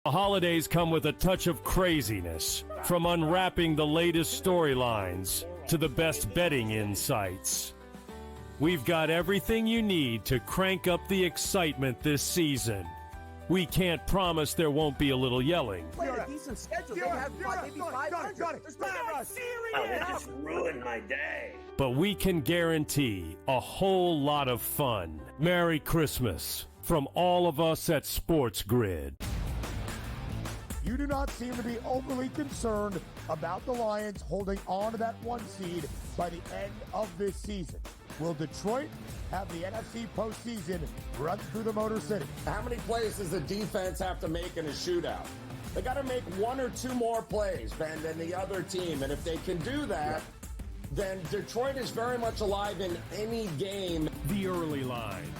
The holidays come with a touch of craziness, from unwrapping the latest storylines to the best betting insights. We've got everything you need to crank up the excitement this season. We can't promise there won't be a little yelling. Play a decent schedule. They have maybe 500. Got it. It just ruined my day. But we can guarantee a whole lot of fun. Merry Christmas from all of us at SportsGrid. You do not seem to be overly concerned about the Lions holding on to that 1 seed by the end of this season. Will Detroit have the NFC postseason run through the Motor City? How many plays does the defense have to make in a shootout? They got to make 1 or 2 more plays, Ben, than the other team. And if they can do that, then Detroit is very much alive in any game. The early line.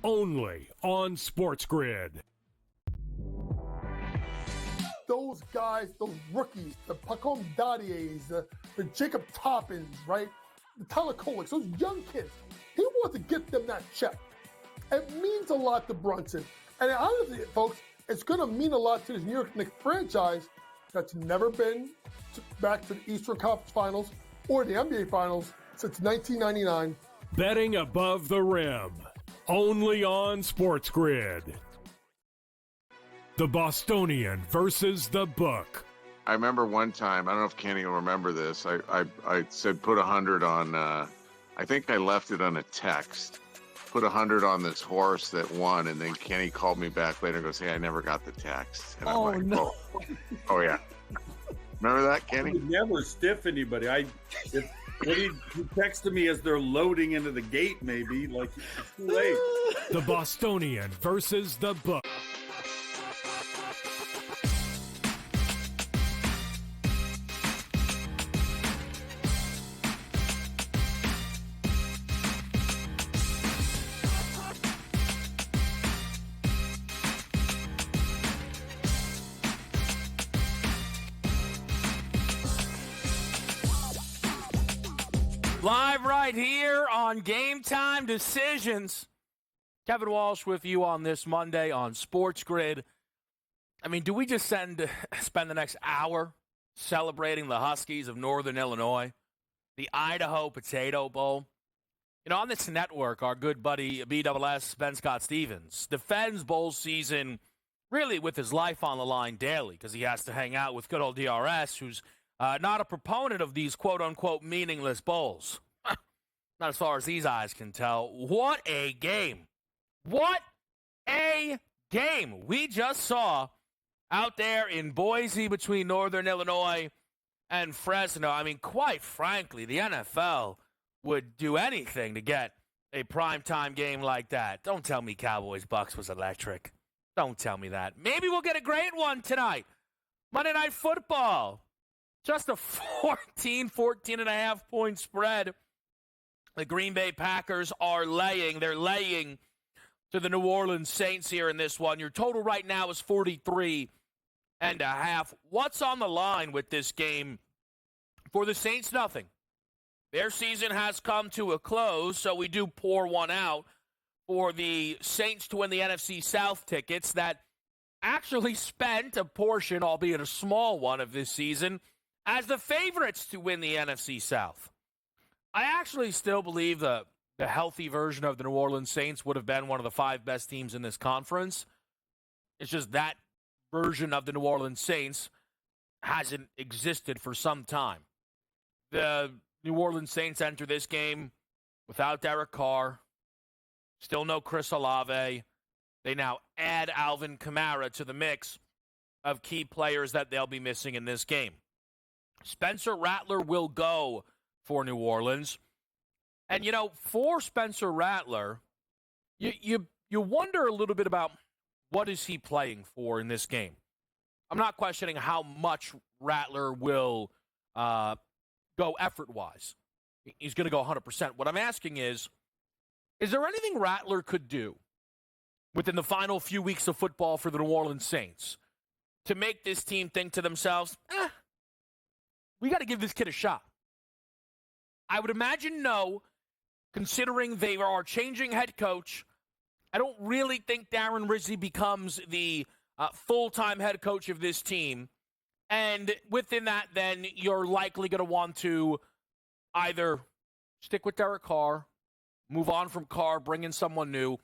Only on SportsGrid. Those guys, those rookies, the Pacom Dadiers, the Jacob Toppins, right? The Tyler Koleks, those young kids. He wants to get them that check. It means a lot to Brunson. And honestly, folks, it's going to mean a lot to this New York Knicks franchise that's never been back to the Eastern Conference Finals or the NBA Finals since 1999. Betting above the rim. Only on SportsGrid. The Bostonian versus the Book. I remember one time, I don't know if Kenny will remember this, I said put 100 on, I think I left it on a text, put 100 on this horse that won, and then Kenny called me back later and goes, hey, I never got the text. And I'm like, no. Oh yeah. Remember that, Kenny? I would never stiff anybody. He texted me as they're loading into the gate, maybe, like it's too late. The Bostonian versus the Book. Live right here on Game Time Decisions. Kevin Walsh with you on this Monday on SportsGrid. I mean, do we just spend the next hour celebrating the Huskies of Northern Illinois, the Idaho Potato Bowl? You know, on this network, our good buddy BSS, Ben Scott Stevens, defends bowl season really with his life on the line daily because he has to hang out with good old DRS, who's not a proponent of these quote-unquote meaningless bowls. Not as far as these eyes can tell. What a game. What a game we just saw out there in Boise between Northern Illinois and Fresno. I mean, quite frankly, the NFL would do anything to get a primetime game like that. Don't tell me Cowboys-Bucks was electric. Don't tell me that. Maybe we'll get a great one tonight. Monday Night Football. Just a 14.5 point spread. The Green Bay Packers are laying. They're laying to the New Orleans Saints here in this one. Your total right now is 43.5. What's on the line with this game? For the Saints, nothing. Their season has come to a close, so we do pour one out for the Saints to win the NFC South tickets that actually spent a portion, albeit a small one, of this season as the favorites to win the NFC South. I actually still believe the healthy version of the New Orleans Saints would have been one of the 5 best teams in this conference. It's just that version of the New Orleans Saints hasn't existed for some time. The New Orleans Saints enter this game without Derek Carr, still no Chris Olave. They now add Alvin Kamara to the mix of key players that they'll be missing in this game. Spencer Rattler will go for New Orleans. And, you know, for Spencer Rattler, you wonder a little bit about what is he playing for in this game. I'm not questioning how much Rattler will go effort-wise. He's going to go 100%. What I'm asking is there anything Rattler could do within the final few weeks of football for the New Orleans Saints to make this team think to themselves, we got to give this kid a shot? I would imagine no, considering they are changing head coach. I don't really think Darren Rizzi becomes the full-time head coach of this team. And within that, then you're likely going to want to either stick with Derek Carr, move on from Carr, bring in someone new,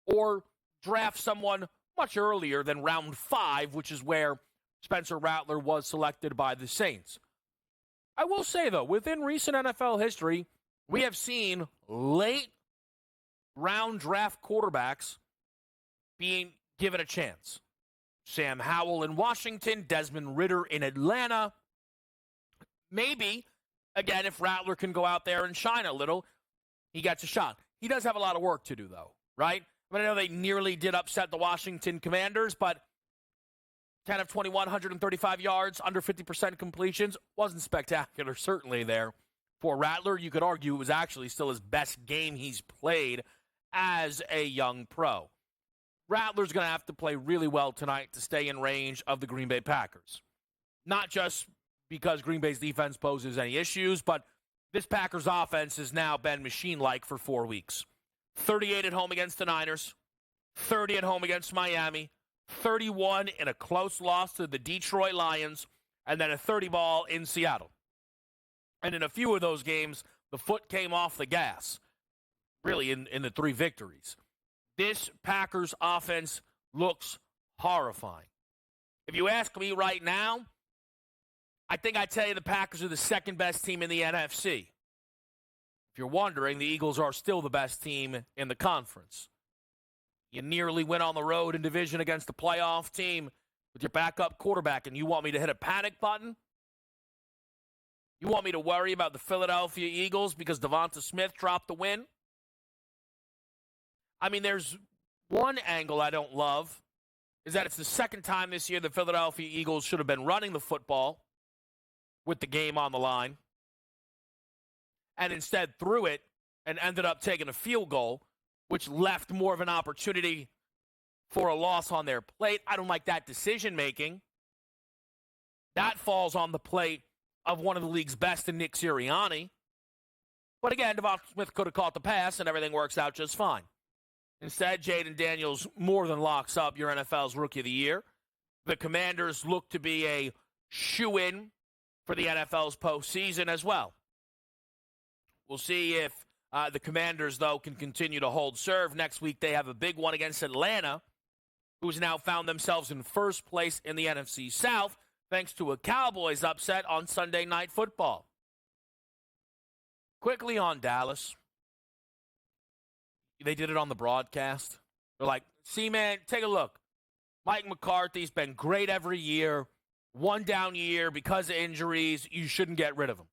or draft someone much earlier than round 5, which is where Spencer Rattler was selected by the Saints. I will say, though, within recent NFL history, we have seen late round draft quarterbacks being given a chance. Sam Howell in Washington, Desmond Ridder in Atlanta. Maybe, again, if Rattler can go out there and shine a little, he gets a shot. He does have a lot of work to do, though, right? I know they nearly did upset the Washington Commanders, but 10 of 21, 135 yards, under 50% completions. Wasn't spectacular, certainly, there for Rattler. You could argue it was actually still his best game he's played as a young pro. Rattler's going to have to play really well tonight to stay in range of the Green Bay Packers. Not just because Green Bay's defense poses any issues, but this Packers offense has now been machine-like for 4 weeks. 38 at home against the Niners, 30 at home against Miami, 31 in a close loss to the Detroit Lions, and then a 30 ball in Seattle. And in a few of those games, the foot came off the gas, really in the 3 victories. This Packers offense looks horrifying. If you ask me right now, I think I'd tell you the Packers are the second best team in the NFC. If you're wondering, the Eagles are still the best team in the conference. You nearly went on the road in division against the playoff team with your backup quarterback, and you want me to hit a panic button? You want me to worry about the Philadelphia Eagles because Devonta Smith dropped the win? I mean, there's one angle I don't love, is that it's the second time this year the Philadelphia Eagles should have been running the football with the game on the line, and instead threw it and ended up taking a field goal, which left more of an opportunity for a loss on their plate. I don't like that decision-making. That falls on the plate of one of the league's best in Nick Sirianni. But again, Devonta Smith could have caught the pass, and everything works out just fine. Instead, Jaden Daniels more than locks up your NFL's Rookie of the Year. The Commanders look to be a shoo-in for the NFL's postseason as well. We'll see if the Commanders, though, can continue to hold serve. Next week, they have a big one against Atlanta, who's now found themselves in first place in the NFC South, thanks to a Cowboys upset on Sunday Night Football. Quickly on Dallas. They did it on the broadcast. They're like, see, man, take a look. Mike McCarthy's been great every year. One down year because of injuries. You shouldn't get rid of him.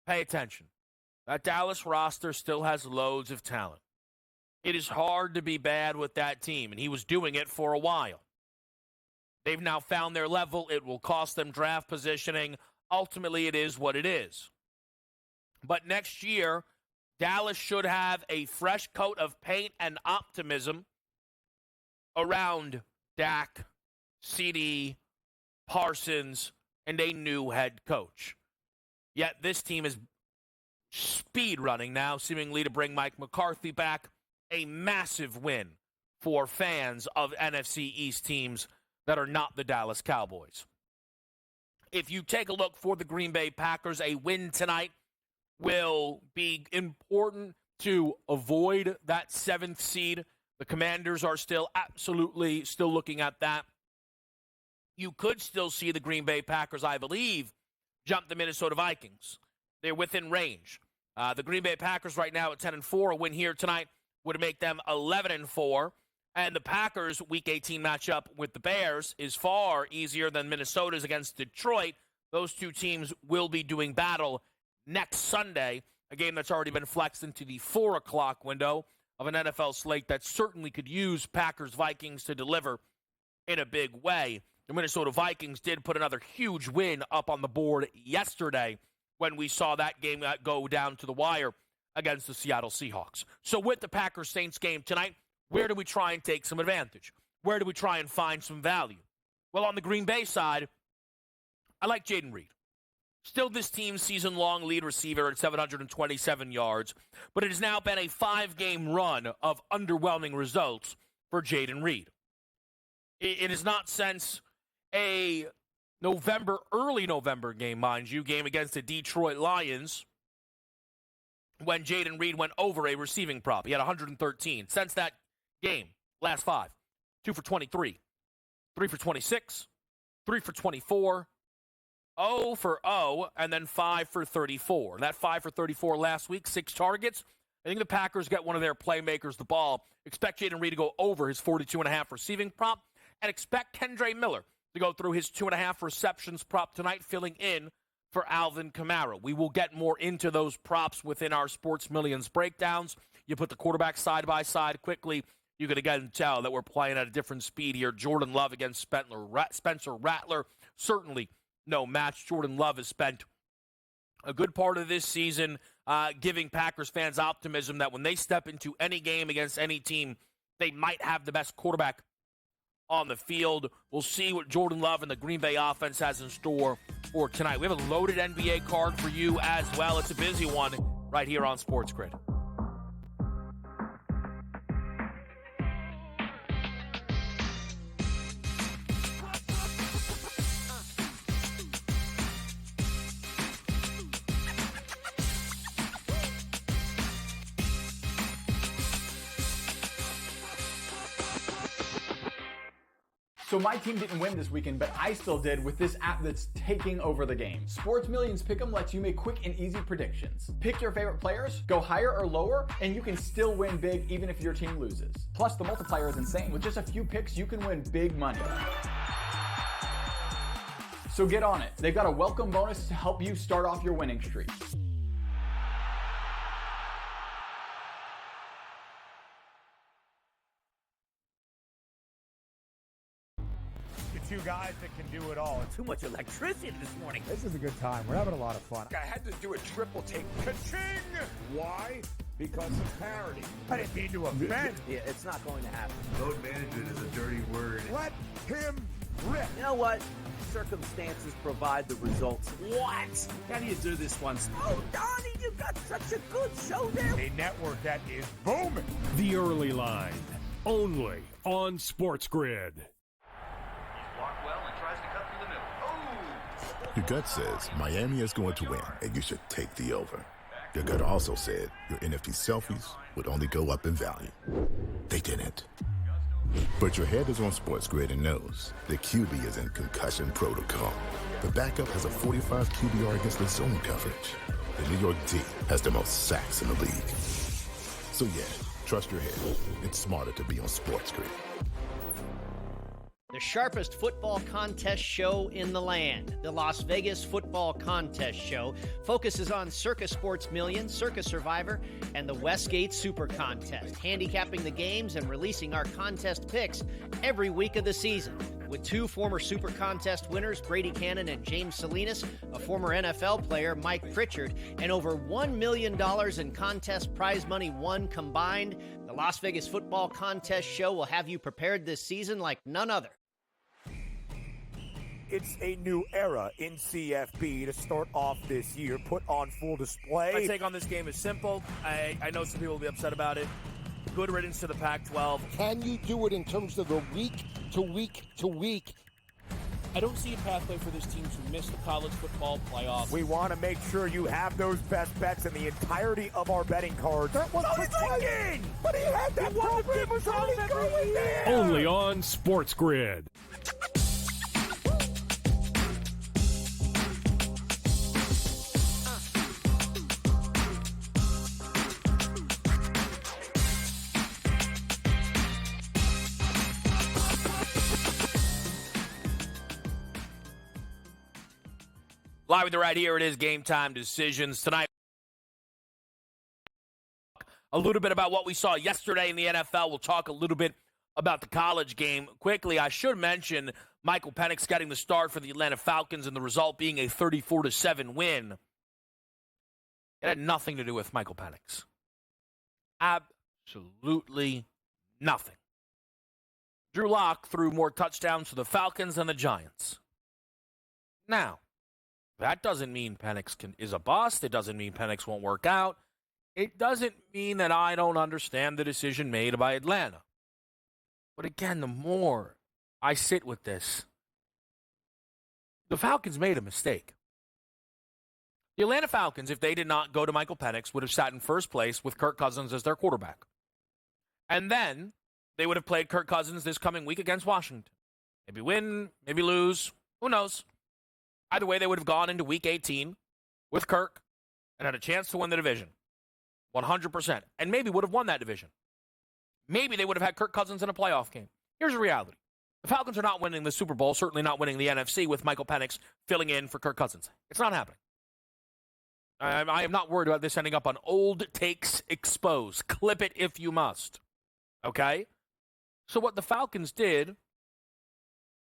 Pay attention. That Dallas roster still has loads of talent. It is hard to be bad with that team, and he was doing it for a while. They've now found their level. It will cost them draft positioning. Ultimately, it is what it is. But next year, Dallas should have a fresh coat of paint and optimism around Dak, CD, Parsons, and a new head coach. Yet this team is speed running now, seemingly to bring Mike McCarthy back. A massive win for fans of NFC East teams that are not the Dallas Cowboys. If you take a look for the Green Bay Packers, a win tonight will be important to avoid that 7th seed. The Commanders are still looking at that. You could still see the Green Bay Packers, I believe, jump the Minnesota Vikings. They're within range. The Green Bay Packers right now at 10-4. A win here tonight would make them 11-4. And the Packers' Week 18 matchup with the Bears is far easier than Minnesota's against Detroit. Those two teams will be doing battle next Sunday, a game that's already been flexed into the 4 o'clock window of an NFL slate that certainly could use Packers-Vikings to deliver in a big way. The Minnesota Vikings did put another huge win up on the board yesterday when we saw that game go down to the wire against the Seattle Seahawks. So with the Packers-Saints game tonight, where do we try and take some advantage? Where do we try and find some value? Well, on the Green Bay side, I like Jaden Reed. Still this team's season-long lead receiver at 727 yards, but it has now been a 5-game run of underwhelming results for Jaden Reed. It is not since a early November game, mind you, game against the Detroit Lions, when Jaden Reed went over a receiving prop. He had 113. Since that game, last 5, 2 for 23, 3 for 26, 3 for 24, 0 for 0, and then 5 for 34. That 5 for 34 last week, 6 targets. I think the Packers get one of their playmakers the ball. Expect Jaden Reed to go over his 42.5 receiving prop, and expect Kendre Miller to go through his 2.5 receptions prop tonight, filling in for Alvin Kamara. We will get more into those props within our Sports Millions breakdowns. You put the quarterback side by side quickly, you can again tell that we're playing at a different speed here. Jordan Love against Spencer Rattler. Certainly no match. Jordan Love has spent a good part of this season giving Packers fans optimism that when they step into any game against any team, they might have the best quarterback on the field. We'll see what Jordan Love and the Green Bay offense has in store for tonight. We have a loaded NBA card for you as well. It's a busy one right here on SportsGrid. So my team didn't win this weekend, but I still did with this app that's taking over the game. Sports Millions Pick'em lets you make quick and easy predictions. Pick your favorite players, go higher or lower, and you can still win big even if your team loses. Plus, the multiplier is insane. With just a few picks, you can win big money. So get on it. They've got a welcome bonus to help you start off your winning streak. Two guys that can do it all. Too much electricity this morning. This is a good time. We're having a lot of fun. I had to do a triple take. Ka-ching! Why? Because of parity. I didn't mean to offend. Yeah, it's not going to happen. Load management is a dirty word. Let him rip. You know what? Circumstances provide the results. What? How do you do this once? Oh, Donnie, you got such a good show there. A network that is booming. The Early Line, only on SportsGrid. Your gut says Miami is going to win, and you should take the over. Your gut also said your NFT selfies would only go up in value. They didn't. But your head is on SportsGrid and knows the QB is in concussion protocol. The backup has a 45 QBR against the zone coverage. The New York D has the most sacks in the league. So yeah, trust your head. It's smarter to be on SportsGrid. The sharpest football contest show in the land, the Las Vegas Football Contest Show, focuses on Circa Sports Million, Circa Survivor, and the Westgate Super Contest, handicapping the games and releasing our contest picks every week of the season. With 2 former Super Contest winners, Brady Cannon and James Salinas, a former NFL player, Mike Pritchard, and over $1 million in contest prize money won combined, the Las Vegas Football Contest Show will have you prepared this season like none other. It's a new era in CFB to start off this year, put on full display. My take on this game is simple. I know some people will be upset about it. Good riddance to the Pac-12. Can you do it in terms of the week to week to week? I don't see a pathway for this team to miss the college football playoffs. We want to make sure you have those best bets in the entirety of our betting cards. That was thinking! But he had that program was already going there! Only on SportsGrid. Live with you right here, it is Game Time Decisions. Tonight, a little bit about what we saw yesterday in the NFL. We'll talk a little bit about the college game. Quickly, I should mention Michael Penix getting the start for the Atlanta Falcons and the result being a 34-7 win. It had nothing to do with Michael Penix. Absolutely nothing. Drew Lock threw more touchdowns for the Falcons than the Giants. Now, that doesn't mean Penix is a bust. It doesn't mean Penix won't work out. It doesn't mean that I don't understand the decision made by Atlanta. But again, the more I sit with this. The Falcons made a mistake. The Atlanta Falcons, if they did not go to Michael Penix, would have sat in first place with Kirk Cousins as their quarterback. And then they would have played Kirk Cousins this coming week against Washington. Maybe win, maybe lose. Who knows? Either way, they would have gone into week 18 with Kirk and had a chance to win the division. 100%. And maybe would have won that division. Maybe they would have had Kirk Cousins in a playoff game. Here's the reality. The Falcons are not winning the Super Bowl, certainly not winning the NFC with Michael Penix filling in for Kirk Cousins. It's not happening. I am not worried about this ending up on Old Takes Exposed. Clip it if you must. Okay? So what the Falcons did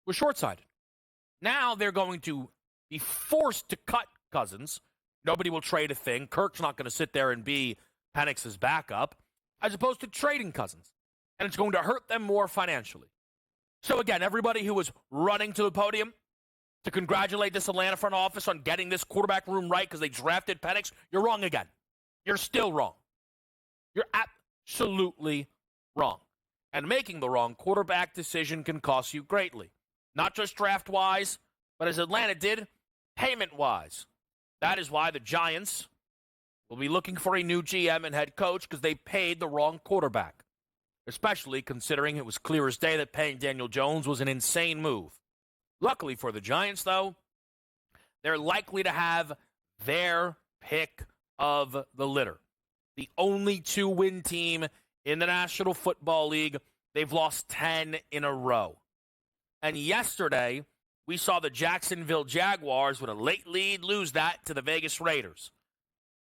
was short-sighted. Now they're going to be forced to cut Cousins. Nobody will trade a thing. Kirk's not going to sit there and be Penix's backup, as opposed to trading Cousins. And it's going to hurt them more financially. So again, everybody who was running to the podium to congratulate this Atlanta front office on getting this quarterback room right because they drafted Penix, you're wrong again. You're still wrong. You're absolutely wrong. And making the wrong quarterback decision can cost you greatly. Not just draft-wise, but as Atlanta did, payment-wise. That is why the Giants will be looking for a new GM and head coach because they paid the wrong quarterback, especially considering it was clear as day that paying Daniel Jones was an insane move. Luckily for the Giants, though, they're likely to have their pick of the litter. The only 2-win team in the National Football League. They've lost 10 in a row. And yesterday, we saw the Jacksonville Jaguars with a late lead lose that to the Vegas Raiders.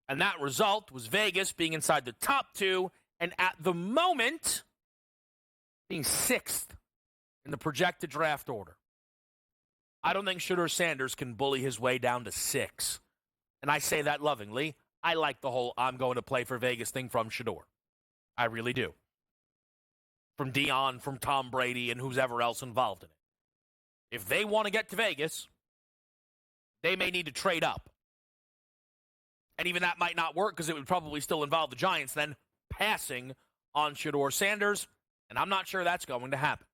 And that result was Vegas being inside the top 2 and at the moment being 6th in the projected draft order. I don't think Shedeur Sanders can bully his way down to 6. And I say that lovingly. I like the whole I'm going to play for Vegas thing from Shedeur. I really do. From Dion, from Tom Brady, and whoever else involved in it. If they want to get to Vegas, they may need to trade up. And even that might not work because it would probably still involve the Giants then passing on Shedeur Sanders. And I'm not sure that's going to happen.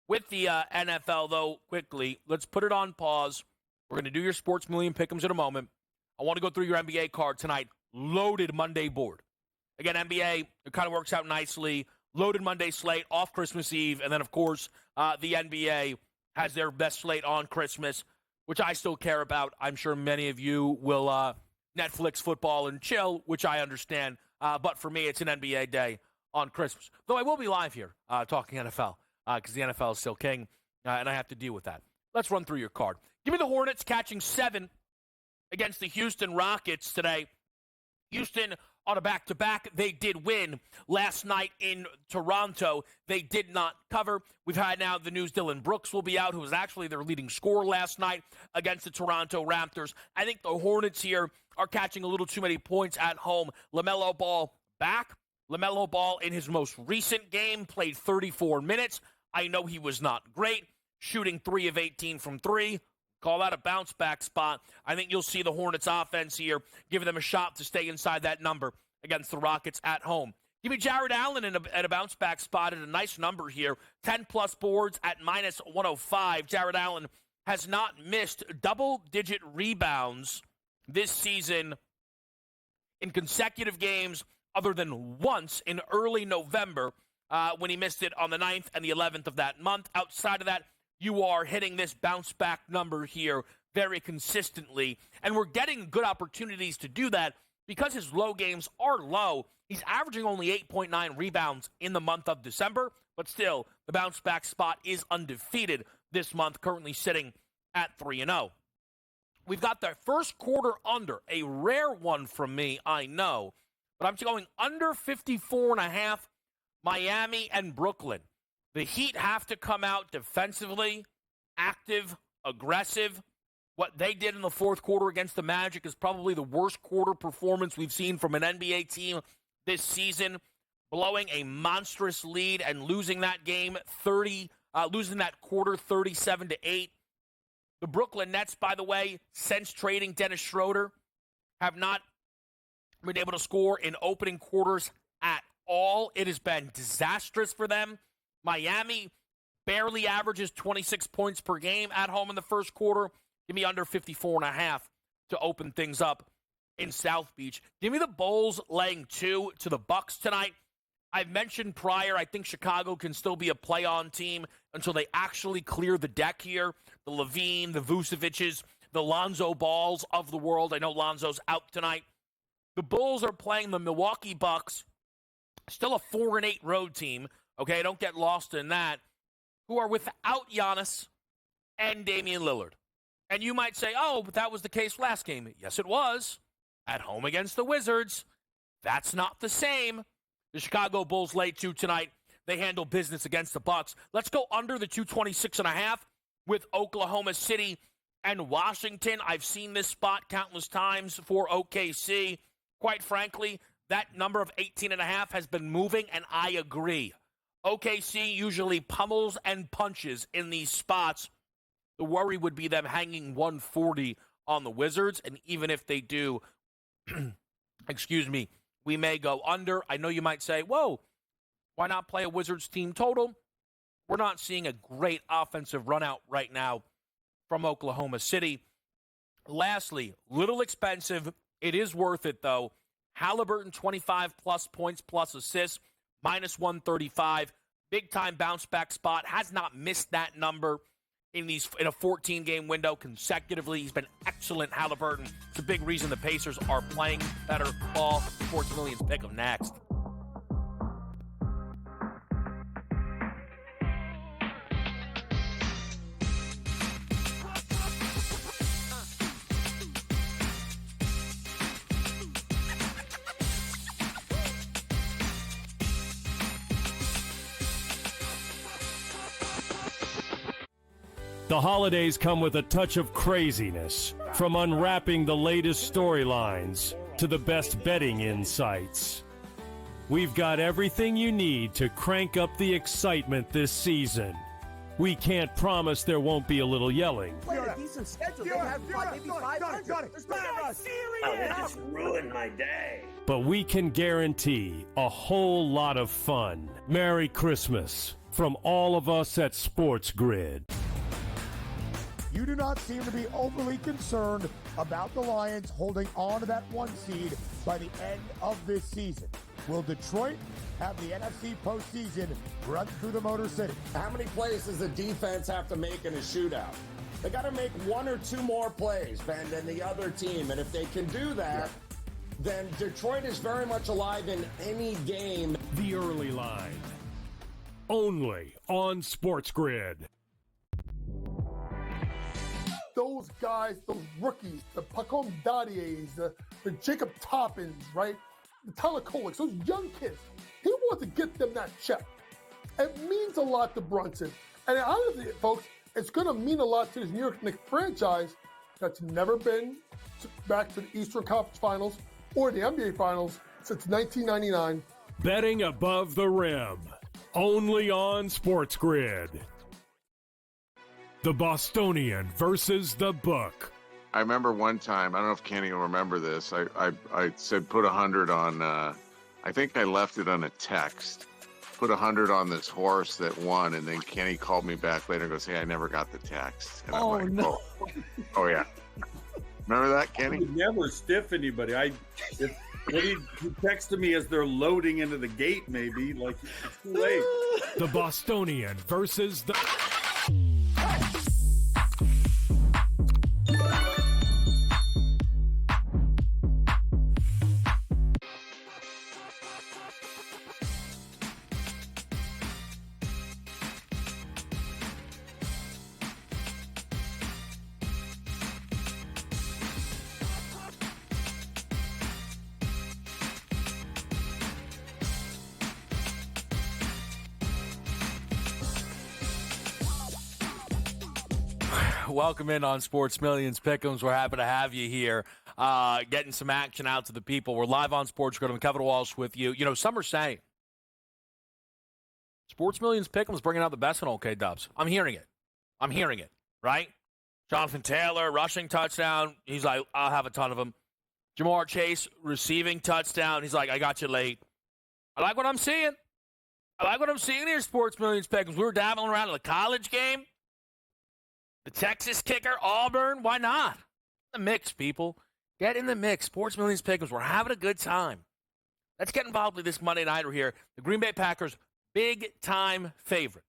With the NFL, though, quickly, let's put it on pause. We're going to do your Sports Million Pick'ems in a moment. I want to go through your NBA card tonight. Loaded Monday board. Again, NBA, it kind of works out nicely. Loaded Monday slate off Christmas Eve. And then, of course, the NBA has their best slate on Christmas, which I still care about. I'm sure many of you will Netflix football and chill, which I understand. But for me, it's an NBA day on Christmas. Though I will be live here talking NFL. Because the NFL is still king, and I have to deal with that. Let's run through your card. Give me the Hornets catching 7 against the Houston Rockets today. Houston on a back-to-back. They did win last night in Toronto. They did not cover. We've had now the news Dylan Brooks will be out, who was actually their leading scorer last night against the Toronto Raptors. I think the Hornets here are catching a little too many points at home. LaMelo Ball back. LaMelo Ball in his most recent game played 34 minutes. I know he was not great, shooting 3 of 18 from 3. Call that a bounce-back spot. I think you'll see the Hornets' offense here, giving them a shot to stay inside that number against the Rockets at home. Give me Jared Allen at a bounce-back spot at a nice number here. 10-plus boards at minus 105. Jared Allen has not missed double-digit rebounds this season in consecutive games other than once in early November when he missed it on the 9th and the 11th of that month. Outside of that, you are hitting this bounce-back number here very consistently. And we're getting good opportunities to do that because his low games are low. He's averaging only 8.9 rebounds in the month of December, but still, the bounce-back spot is undefeated this month, currently sitting at 3-0. We've got the first quarter under, a rare one from me, I know, but I'm going under 54.5, Miami and Brooklyn. The Heat have to come out defensively, active, aggressive. What they did in the fourth quarter against the Magic is probably the worst quarter performance we've seen from an NBA team this season, blowing a monstrous lead and losing that game losing that quarter 37-8. The Brooklyn Nets, by the way, since trading Dennis Schroeder, have not been able to score in opening quarters at all. It has been disastrous for them. Miami barely averages 26 points per game at home in the first quarter. Give me under 54.5 to open things up in South Beach. Give me the Bulls laying 2 to the Bucks tonight. I've mentioned prior, I think Chicago can still be a play-on team until they actually clear the deck here. The Levine, the Vucevic's, the Lonzo Balls of the world. I know Lonzo's out tonight. The Bulls are playing the Milwaukee Bucks, still a 4-8 road team. Okay, don't get lost in that. Who are without Giannis and Damian Lillard. And you might say, oh, but that was the case last game. Yes, it was. At home against the Wizards. That's not the same. The Chicago Bulls lay 2 tonight. They handle business against the Bucks. Let's go under the 226.5 with Oklahoma City and Washington. I've seen this spot countless times for OKC. Quite frankly, that number of 18.5 has been moving, and I agree. OKC usually pummels and punches in these spots. The worry would be them hanging 140 on the Wizards, and even if they do, excuse me, we may go under. I know you might say, whoa, why not play a Wizards team total? We're not seeing a great offensive run out right now from Oklahoma City. Lastly, little expensive. It is worth it, though. Halliburton, 25-plus points plus assists, minus 135. Big-time bounce-back spot. Has not missed that number in a 14-game window consecutively. He's been excellent, Halliburton. It's a big reason the Pacers are playing better ball. Sports Millions pick them next. The holidays come with a touch of craziness, from unwrapping the latest storylines to the best betting insights. We've got everything you need to crank up the excitement this season. We can't promise there won't be a little yelling. Play a decent schedule. They have maybe 500. Oh, that just ruined my day. But we can guarantee a whole lot of fun. Merry Christmas from all of us at SportsGrid. You do not seem to be overly concerned about the Lions holding on to that 1 seed by the end of this season. Will Detroit have the NFC postseason run through the Motor City? How many plays does the defense have to make in a shootout? They got to make 1 or 2 more plays, Ben, than the other team. And if they can do that, then Detroit is very much alive in any game. The early line. Only on SportsGrid. Those guys, those rookies, the Pacom Daddies, the Jacob Toppins, right? The Tyler Koleks, those young kids. He wants to get them that check. It means a lot to Brunson. And honestly, folks, it's going to mean a lot to this New York Knicks franchise that's never been back to the Eastern Conference Finals or the NBA Finals since 1999. Betting above the rim. Only on SportsGrid. The Bostonian versus the Book. I remember one time, I don't know if Kenny will remember this. I said put 100 on, I think I left it on a text. Put 100 on this horse that won, and then Kenny called me back later and goes, hey, I never got the text. And I'm like, no. Oh, yeah. Remember that, Kenny? I would never stiff anybody. He texted me as they're loading into the gate, maybe. Like, it's too late. The Bostonian versus the... Welcome in on Sports Millions Pick'ems. We're happy to have you here, getting some action out to the people. We're live on SportsGrid. I'm Kevin Walsh with you. You know, some are saying Sports Millions Pick'ems bringing out the best in OK Dubs. I'm hearing it, right? Jonathan Taylor, rushing touchdown. He's like, I'll have a ton of them. Jamar Chase, receiving touchdown. He's like, I got you late. I like what I'm seeing. I like what I'm seeing here, Sports Millions Pick'ems. We were dabbling around in the college game. The Texas kicker, Auburn. Why not? The mix, people. Get in the mix. Sports Millions Pick'ems. We're having a good time. Let's get involved with this Monday nighter here. The Green Bay Packers, big-time favorite.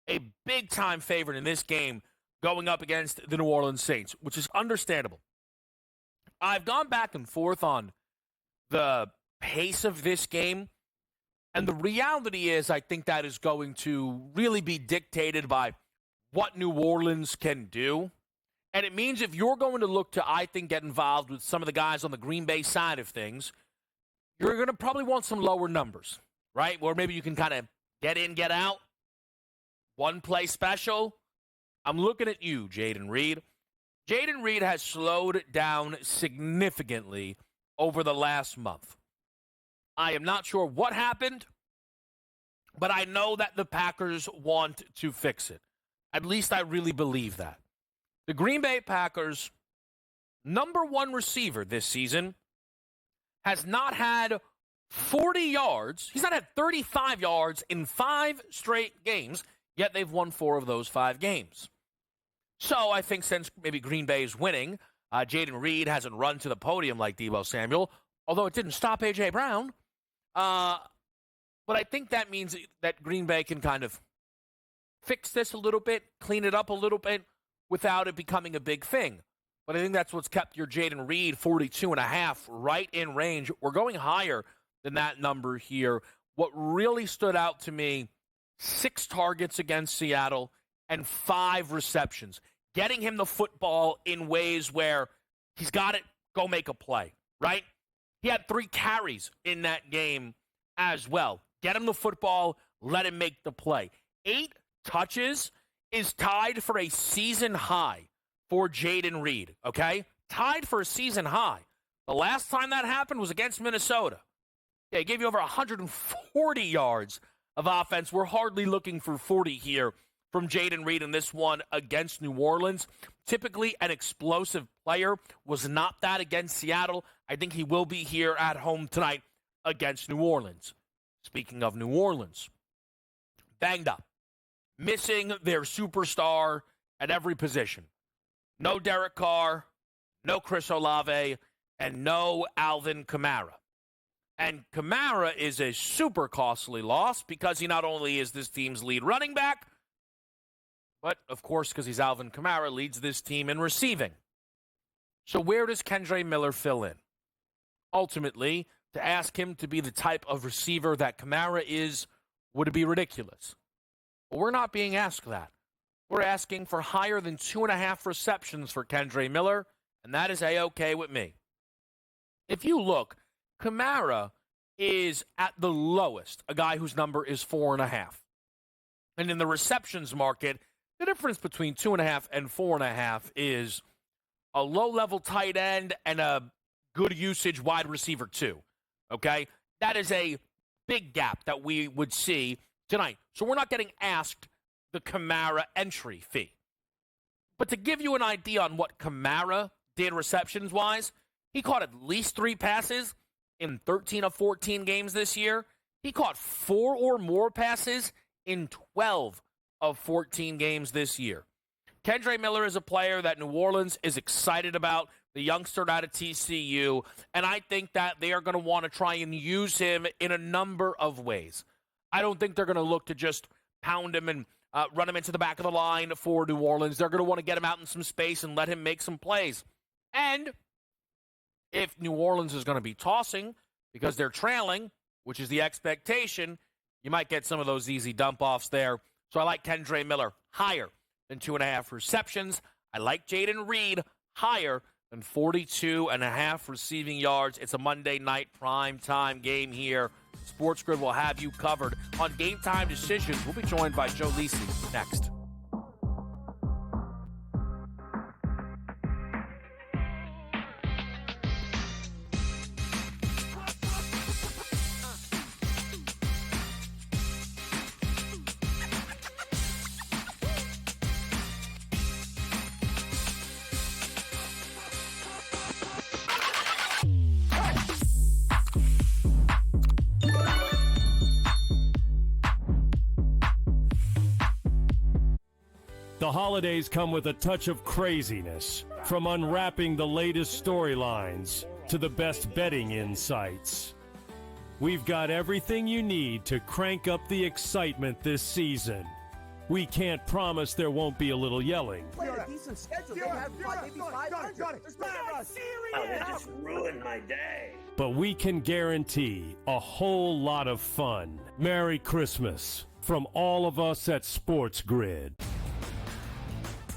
A big-time favorite in this game going up against the New Orleans Saints, which is understandable. I've gone back and forth on the pace of this game, and the reality is I think that is going to really be dictated by what New Orleans can do. And it means if you're going to look to, I think, get involved with some of the guys on the Green Bay side of things, you're going to probably want some lower numbers, right? Or maybe you can kind of get in, get out. One play special. I'm looking at you, Jaden Reed. Jaden Reed has slowed down significantly over the last month. I am not sure what happened, but I know that the Packers want to fix it. At least I really believe that. The Green Bay Packers' number one receiver this season has not had 40 yards. He's not had 35 yards in 5 straight games, yet they've won 4 of those 5 games. So I think since maybe Green Bay is winning, Jaden Reed hasn't run to the podium like Deebo Samuel, although it didn't stop A.J. Brown. But I think that means that Green Bay can kind of fix this a little bit, clean it up a little bit without it becoming a big thing. But I think that's what's kept your Jaden Reed 42.5 right in range. We're going higher than that number here. What really stood out to me, 6 targets against Seattle and 5 receptions. Getting him the football in ways where he's got it, go make a play, right? He had 3 carries in that game as well. Get him the football, let him make the play. 8 touches is tied for a season high for Jaden Reed, okay? Tied for a season high. The last time that happened was against Minnesota. Yeah, he gave you over 140 yards of offense. We're hardly looking for 40 here from Jaden Reed in this one against New Orleans. Typically an explosive player, was not that against Seattle. I think he will be here at home tonight against New Orleans. Speaking of New Orleans, banged up, missing their superstar at every position. No Derek Carr, no Chris Olave, and no Alvin Kamara. And Kamara is a super costly loss because he not only is this team's lead running back, but, of course, because he's Alvin Kamara, leads this team in receiving. So where does Kendre Miller fill in? Ultimately, to ask him to be the type of receiver that Kamara is would be ridiculous. But we're not being asked that. We're asking for higher than 2.5 receptions for Kendre Miller, and that is A-OK with me. If you look, Kamara is at the lowest, a guy whose number is 4.5. And in the receptions market, the difference between 2.5 and 4.5 is a low-level tight end and a good usage wide receiver too. Okay? That is a big gap that we would see tonight. So we're not getting asked the Kamara entry fee. But to give you an idea on what Kamara did receptions-wise, he caught at least 3 passes in 13 of 14 games this year. He caught 4 or more passes in 12 of 14 games this year. Kendre Miller is a player that New Orleans is excited about, the youngster out of TCU, and I think that they are going to want to try and use him in a number of ways. I don't think they're going to look to just pound him and run him into the back of the line for New Orleans. They're going to want to get him out in some space and let him make some plays. And if New Orleans is going to be tossing because they're trailing, which is the expectation, you might get some of those easy dump-offs there. So I like Kendre Miller higher than 2.5 receptions. I like Jaden Reed higher than 42.5 receiving yards. It's a Monday night prime-time game here. SportsGrid will have you covered. On Game Time Decisions, we'll be joined by Joe Lisi next. holidays come with a touch of craziness, from unwrapping the latest storylines to the best betting insights. We've got everything you need to crank up the excitement this season. We can't promise there won't be a little yelling. Play a decent schedule. They have maybe 500. Oh, that just ruined my day. But we can guarantee a whole lot of fun. Merry Christmas from all of us at SportsGrid.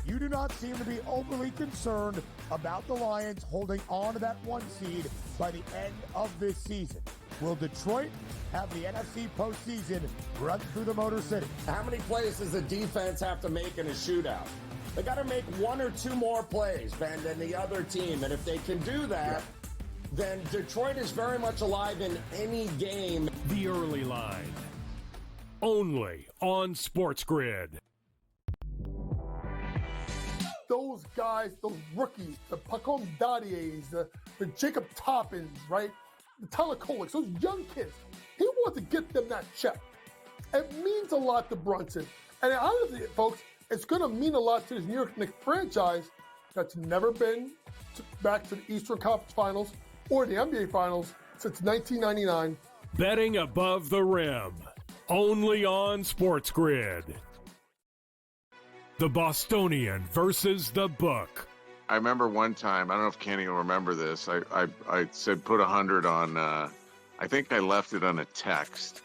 You do not seem to be overly concerned about the Lions holding on to that 1 seed by the end of this season. Will Detroit have the NFC postseason run through the Motor City? How many plays does the defense have to make in a shootout? They got to make 1 or 2 more plays, Ben, than the other team. And if they can do that, then Detroit is very much alive in any game. The early line. Only on SportsGrid. Those guys, those rookies, the Pacom Daddies, the Jacob Toppins, right? The Tyler Koleks, those young kids. He wants to get them that check. It means a lot to Brunson. And honestly, folks, it's going to mean a lot to this New York Knicks franchise that's never been back to the Eastern Conference Finals or the NBA Finals since 1999. Betting above the rim. Only on SportsGrid. The Bostonian versus the Book. I remember one time, I don't know if Kenny will remember this. I said put 100 on, I think I left it on a text.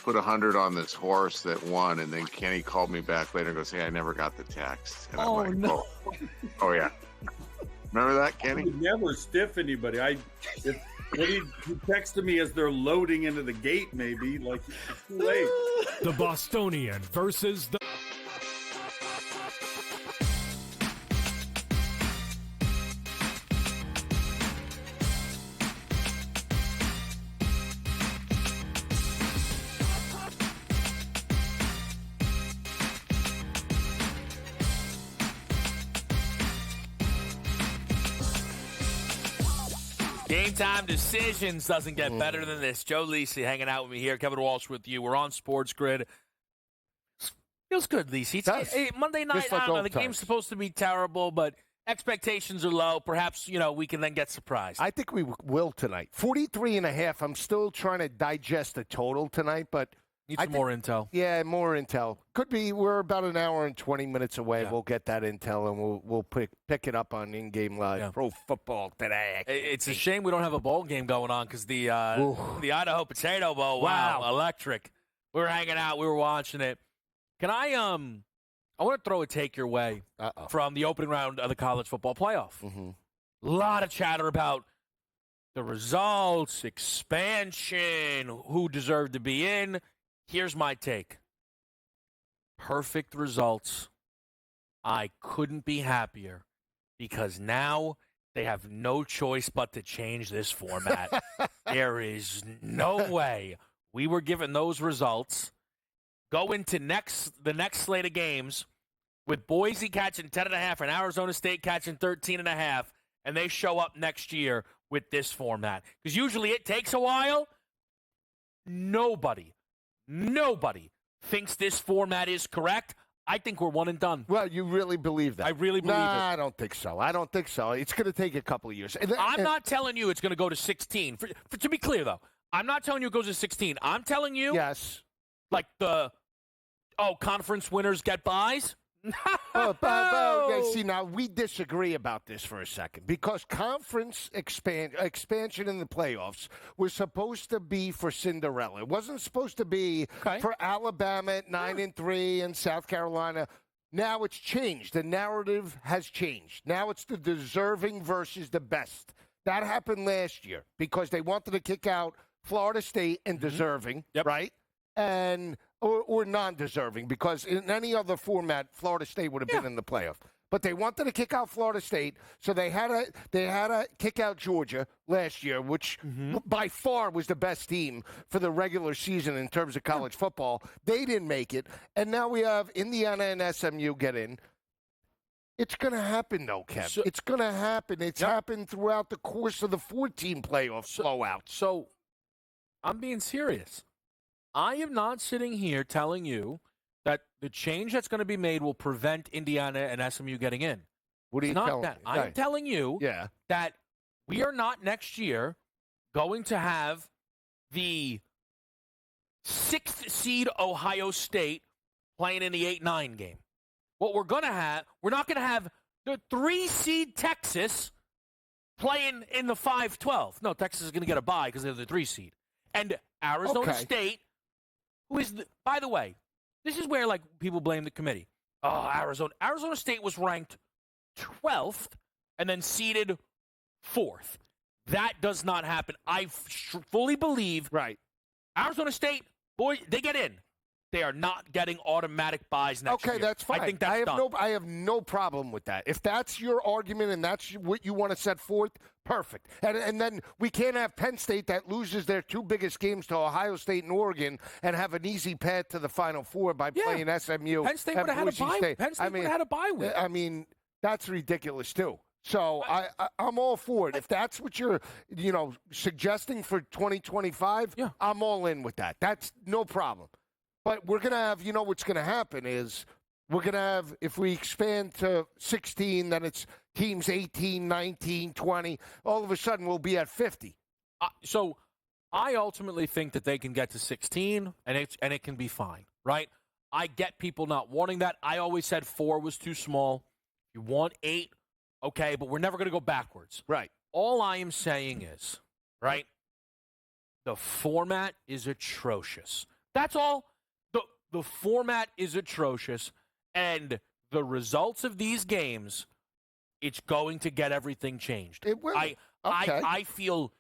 Put 100 on this horse that won, and then Kenny called me back later and goes, "Hey, I never got the text." And I'm like, no. Oh yeah. Remember that, Kenny? I would never stiff anybody. When he texted me as they're loading into the gate, maybe, like, it's too late. The Bostonian versus the... Game time decisions doesn't get better than this. Joe Lisi hanging out with me here. Kevin Walsh with you. We're on SportsGrid. Feels good, Lisi. It's Monday night. I don't know. The game's supposed to be terrible, but expectations are low. Perhaps, we can then get surprised. I think we will tonight. 43.5. I'm still trying to digest the total tonight, but need some more intel. Yeah, more intel. Could be. We're about an hour and 20 minutes away. Yeah. We'll get that intel, and we'll pick it up on In-Game Live Pro Football today. It's a shame we don't have a bowl game going on because the Idaho Potato Bowl, wow, electric. We were hanging out. We were watching it. Can I want to throw a take your way from the opening round of the college football playoff. Mm-hmm. A lot of chatter about the results, expansion, who deserved to be in. Here's my take. Perfect results. I couldn't be happier because now they have no choice but to change this format. There is no way we were given those results. Go into the next slate of games with Boise catching 10.5 and Arizona State catching 13.5, and they show up next year with this format. Because usually it takes a while. Nobody thinks this format is correct. I think we're one and done. Well, you really believe that? I really believe it. I don't think so. It's going to take a couple of years. I'm not telling you it's going to go to 16. To be clear, though, I'm not telling you it goes to 16. I'm telling you, yes, like conference winners get buys. See, now we disagree about this for a second because conference expansion in the playoffs was supposed to be for Cinderella. It wasn't supposed to be for Alabama at 9-3 and South Carolina. Now it's changed. The narrative has changed. Now it's the deserving versus the best. That happened last year because they wanted to kick out Florida State and deserving, right? And or non-deserving, because in any other format, Florida State would have been in the playoff. But they wanted to kick out Florida State, so they had to kick out Georgia last year, which by far was the best team for the regular season in terms of college football. They didn't make it, and now we have Indiana and SMU get in. It's going to happen, though, Kev. It's going to happen. It's happened throughout the course of the 14 playoff blowout. So I'm being serious. I am not sitting here telling you that the change that's going to be made will prevent Indiana and SMU getting in. What are you telling me? I'm telling you that we are not next year going to have the 6th seed Ohio State playing in the 8-9 game. What we're going to have, we're not going to have the 3 seed Texas playing in the 5-12. No, Texas is going to get a bye because they're the 3 seed. And Arizona State, who is, by the way, this is where, like, people blame the committee. Oh, Arizona State was ranked 12th and then seeded 4th. That does not happen. I fully believe Arizona State, boy, they get in. They are not getting automatic buys next year. Okay, that's fine. I think that's done. I have no problem with that. If that's your argument and that's what you want to set forth, perfect. And then we can't have Penn State that loses their 2 biggest games to Ohio State and Oregon and have an easy path to the Final Four by playing SMU. Penn State would have had a bye. Penn State would have had a bye week. I mean, that's ridiculous too. So I'm all for it. If that's what you're, suggesting for 2025, I'm all in with that. That's no problem. But we're going to have, what's going to happen is we're going to have, if we expand to 16, then it's teams 18, 19, 20. All of a sudden, we'll be at 50. So I ultimately think that they can get to 16, and it can be fine, right? I get people not wanting that. I always said 4 was too small. You want 8, okay, but we're never going to go backwards. Right. All I am saying is, right, the format is atrocious. That's all. The format is atrocious, and the results of these games, it's going to get everything changed. It will. I feel,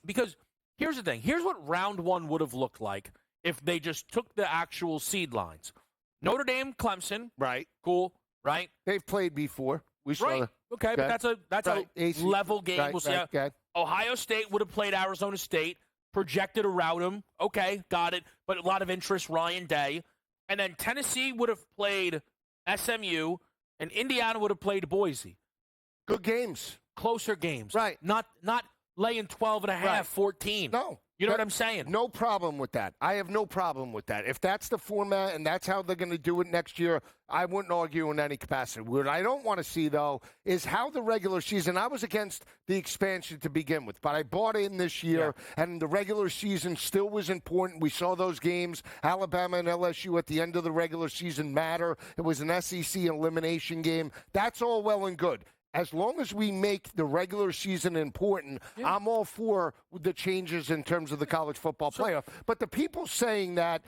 because here's the thing. Here's what round 1 would have looked like if they just took the actual seed lines. Notre Dame, Clemson. Right. Cool. Right. They've played before. We saw Okay, but that's a level game. Right, we'll see. Ohio State would have played Arizona State. Projected around them. Okay, got it. But a lot of interest, Ryan Day. And then Tennessee would have played SMU, and Indiana would have played Boise. Good games. Closer games. Right. Not laying 12 and a half, 14. No. You know what I'm saying? No problem with that. I have no problem with that. If that's the format and that's how they're going to do it next year, I wouldn't argue in any capacity. What I don't want to see, though, is how the regular season, I was against the expansion to begin with, but I bought in this year, and the regular season still was important. We saw those games, Alabama and LSU at the end of the regular season matter. It was an SEC elimination game. That's all well and good. As long as we make the regular season important, I'm all for the changes in terms of the college football playoff. But the people saying that,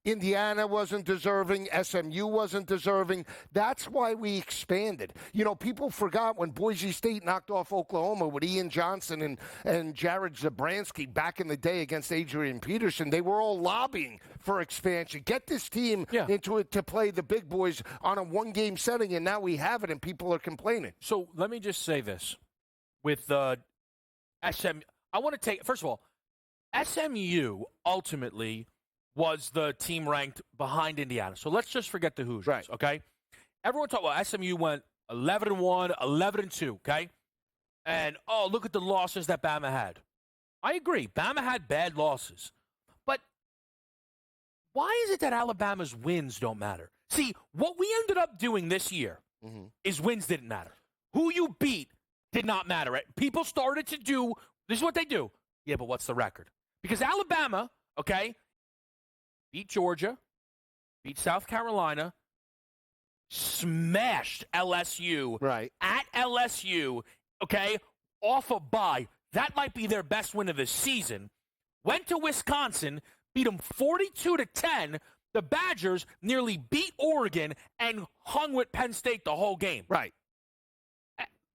Indiana wasn't deserving, SMU wasn't deserving, that's why we expanded. People forgot when Boise State knocked off Oklahoma with Ian Johnson and Jared Zabransky back in the day against Adrian Peterson. They were all lobbying for expansion. Get this team into it to play the big boys on a one-game setting, and now we have it, and people are complaining. So let me just say this. With SMU, I want to take, first of all, SMU ultimately was the team ranked behind Indiana. So let's just forget the Hoosiers, okay? Everyone talked about SMU went 11-1, 11-2, okay? And, look at the losses that Bama had. I agree. Bama had bad losses. But why is it that Alabama's wins don't matter? See, what we ended up doing this year is wins didn't matter. Who you beat did not matter. People started to do, this is what they do. Yeah, but what's the record? Because Alabama, okay, beat Georgia, beat South Carolina, smashed LSU at LSU, okay, off a bye. That might be their best win of the season. Went to Wisconsin, beat them 42-10. The Badgers nearly beat Oregon and hung with Penn State the whole game. Right.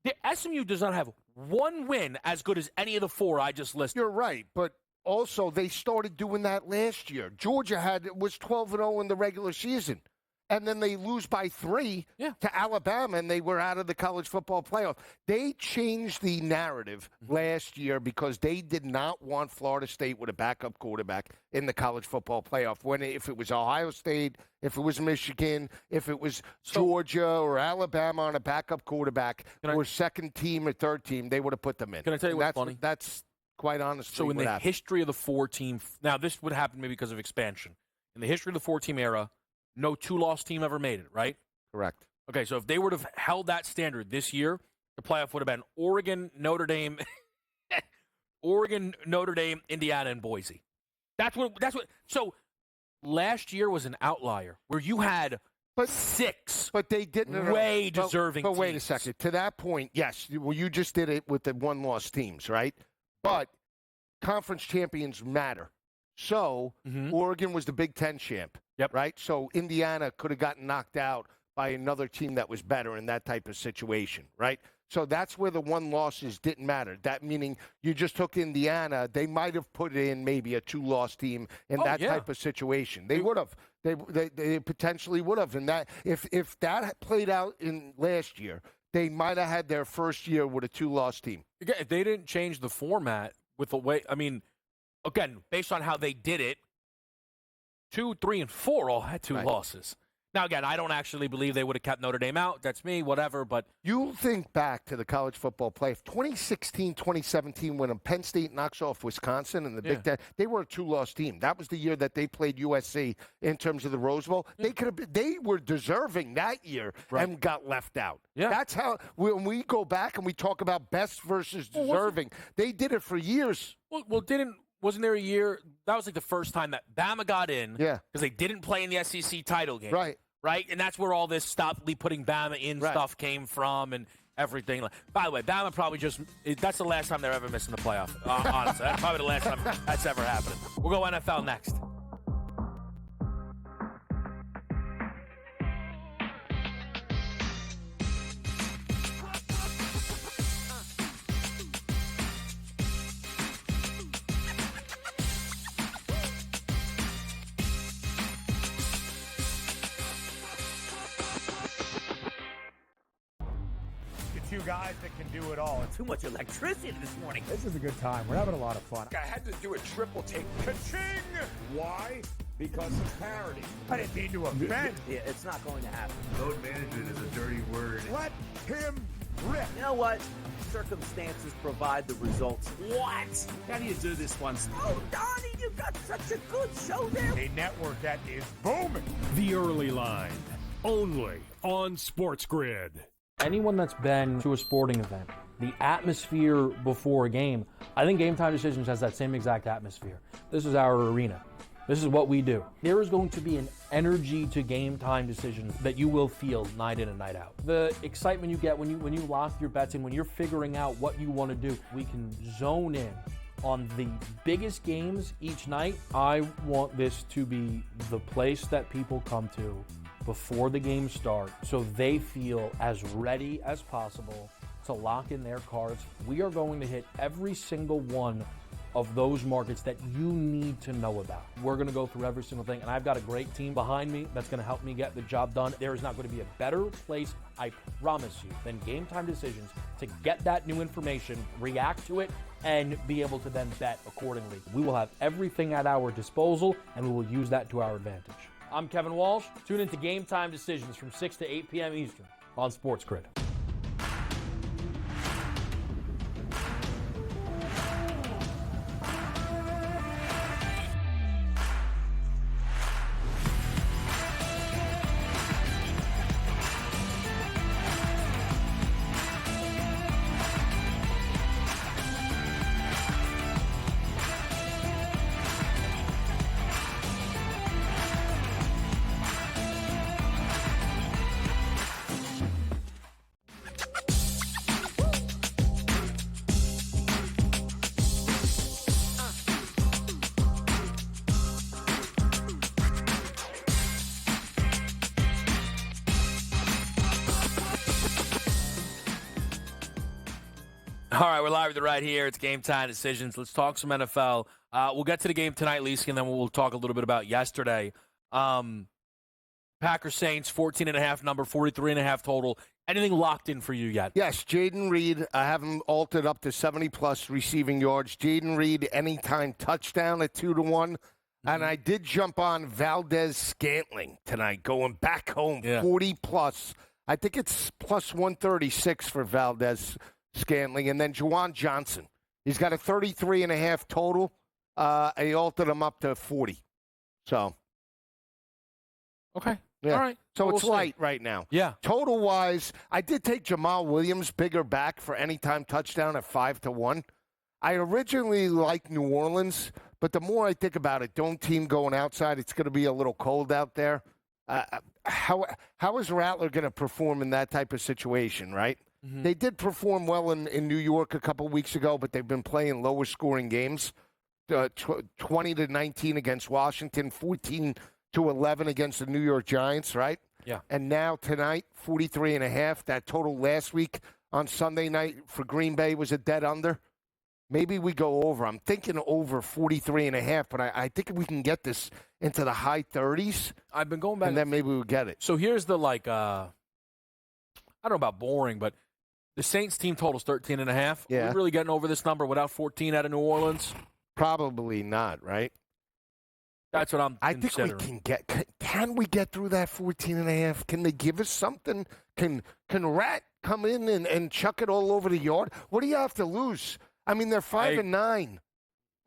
The SMU does not have one win as good as any of the 4 I just listed. You're right, but also they started doing that last year. Georgia was 12-0 in the regular season, and then they lose by 3 to Alabama, and they were out of the college football playoff. They changed the narrative last year because they did not want Florida State with a backup quarterback in the college football playoff. If it was Ohio State, if it was Michigan, if it was Georgia or Alabama on a backup quarterback or second team or third team, they would have put them in. Can I tell you what's funny? That's quite honestly so in what the happened. history of the 4-team, now this would happen maybe because of expansion. In the history of the 4-team era, no two-loss team ever made it, right? Correct. Okay, so if they would have held that standard this year, the playoff would have been Oregon, Notre Dame, Indiana, and Boise. That's what. So last year was an outlier where you had six, but they didn't deserving. But wait a teams. second. To that point, yes. Well, you just did it with the one-loss teams, right? But conference champions matter. So Oregon was the Big Ten champ, right? So Indiana could have gotten knocked out by another team that was better in that type of situation, right? So that's where the one losses didn't matter. That meaning you just took Indiana, they might have put in maybe a two-loss team in that type of situation. They would have. They potentially would have. And that if that played out in last year, they might have had their first year with a two-loss team. Again, if they didn't change the format with the way, I mean, again, based on how they did it, 2, 3, and 4 all had two losses. Now, again, I don't actually believe they would have kept Notre Dame out. That's me, whatever. But you think back to the college football playoff, 2016, 2017, when Penn State knocks off Wisconsin in the Big Ten, they were a two-loss team. That was the year that they played USC in terms of the Rose Bowl. They were deserving that year and got left out. That's how, when we go back and we talk about best versus deserving, they did it for years. Wasn't there a year, that was like the first time that Bama got in because they didn't play in the SEC title game. Right? And that's where all this stop putting Bama in stuff came from and everything. By the way, Bama probably that's the last time they're ever missing the playoff. Honestly, that's probably the last time that's ever happened. We'll go NFL next. Two guys that can do it all. Too much electricity this morning. This is a good time. We're having a lot of fun. I had to do a triple take. Ka-ching! Why? Because of parity. I didn't mean to offend. Yeah, it's not going to happen. Load management is a dirty word. Let him rip. You know what? Circumstances provide the results. What? How do you do this one? Oh, Donnie, you got such a good show there. A network that is booming. The Early Line, only on SportsGrid. Anyone that's been to a sporting event, the atmosphere before a game, I think Game Time Decisions has that same exact atmosphere. This is our arena. This is what we do. There is going to be an energy to Game Time Decisions that you will feel night in and night out. The excitement you get when you lock your bets in, when you're figuring out what you want to do, we can zone in on the biggest games each night. I want this to be the place that people come to before the game starts so they feel as ready as possible to lock in their cards. We are going to hit every single one of those markets that you need to know about. We're going to go through every single thing, and I've got a great team behind me that's going to help me get the job done. There is not going to be a better place, I promise you, than Game Time Decisions to get that new information, react to it, and be able to then bet accordingly. We will have everything at our disposal, and we will use that to our advantage. I'm Kevin Walsh. Tune into Game Time Decisions from 6 to 8 p.m. Eastern on SportsGrid. All right, we're live right here. It's Game Time Decisions. Let's talk some NFL. We'll get to the game tonight, Lisa, and then we'll talk a little bit about yesterday. Packers Saints, 14.5 number, 43.5 total. Anything locked in for you yet? Yes, Jaden Reed. I have him altered up to 70-plus receiving yards. Jaden Reed, anytime touchdown at 2-1. And I did jump on Valdez Scantling tonight, going back home, 40-plus. I think it's plus 136 for Valdez Scantling. And then Juwan Johnson. He's got a 33.5 total. He altered him up to 40. So Okay. Yeah. All right. So We'll it's see. light right now. Yeah. Total-wise, I did take Jamal Williams, bigger back for anytime touchdown at 5-1. I originally liked New Orleans, but the more I think about it, don't team going outside. It's going to be a little cold out there. How is Rattler going to perform in that type of situation, right? Mm-hmm. They did perform well in New York a couple weeks ago, but they've been playing lower-scoring games. 20-19 against Washington, 14-11 against the New York Giants, right? Yeah. And now tonight, 43.5. That total last week on Sunday night for Green Bay was a dead under. Maybe we go over. I'm thinking over 43.5, but I think we can get this into the high 30s. I've been going back. And then maybe we'll get it. So here's the, I don't know about boring, but the Saints team totals 13.5. Yeah. Are we really getting over this number without 14 out of New Orleans? Probably not, right? That's what I'm considering. I think we can get. Can we get through that 14.5? Can they give us something? Can Rat come in and chuck it all over the yard? What do you have to lose? I mean, they're 5-9.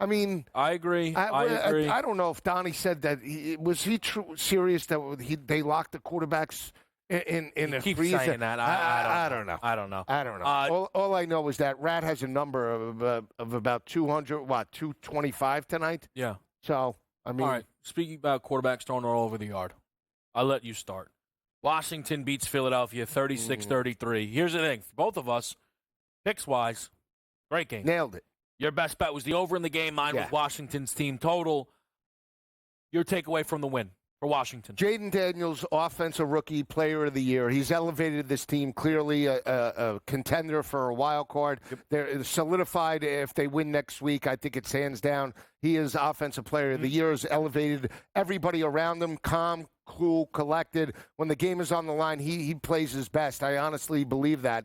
I mean, I agree. I agree. I don't know if Donnie said that. Was he serious that they locked the quarterbacks in a keep freezer? saying that. I don't know. I don't know. I don't know. All I know is that Rat has a number of about 225 tonight. Yeah. So, I mean. All right. Speaking about quarterbacks thrown all over the yard, I'll let you start. Washington beats Philadelphia 36-33. Here's the thing. For both of us, picks-wise, great game. Nailed it. Your best bet was the over in the game. Mine was Washington's team total. Your takeaway from the win for Washington. Jaden Daniels, Offensive Rookie Player of the Year. He's elevated this team, clearly a contender for a wild card. Yep. They're solidified if they win next week. I think it's hands down. He is Offensive Player of the Year, has elevated everybody around him, calm, cool, collected. When the game is on the line, he plays his best. I honestly believe that.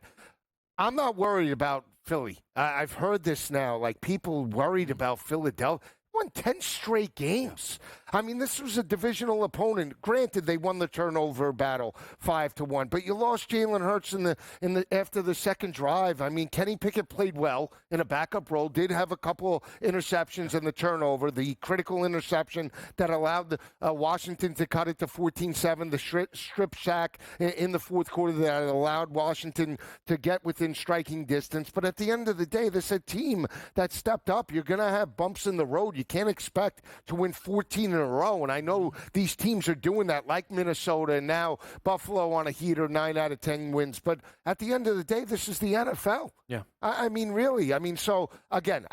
I'm not worried about Philly. I've heard this now, like people worried about Philadelphia. Won 10 straight games. I mean, this was a divisional opponent. Granted, they won the turnover battle 5-1, but you lost Jalen Hurts in the after the second drive. I mean, Kenny Pickett played well in a backup role. Did have a couple interceptions in the turnover. The critical interception that allowed Washington to cut it to 14-7. The strip sack in the fourth quarter that allowed Washington to get within striking distance. But at the end of the day, this is a team that stepped up. You're going to have bumps in the road. You can't expect to win 14 in a row, and I know these teams are doing that, like Minnesota and now Buffalo on a heater, 9 out of 10 wins. But at the end of the day, this is the NFL. Yeah. I mean, really. I mean, so, again,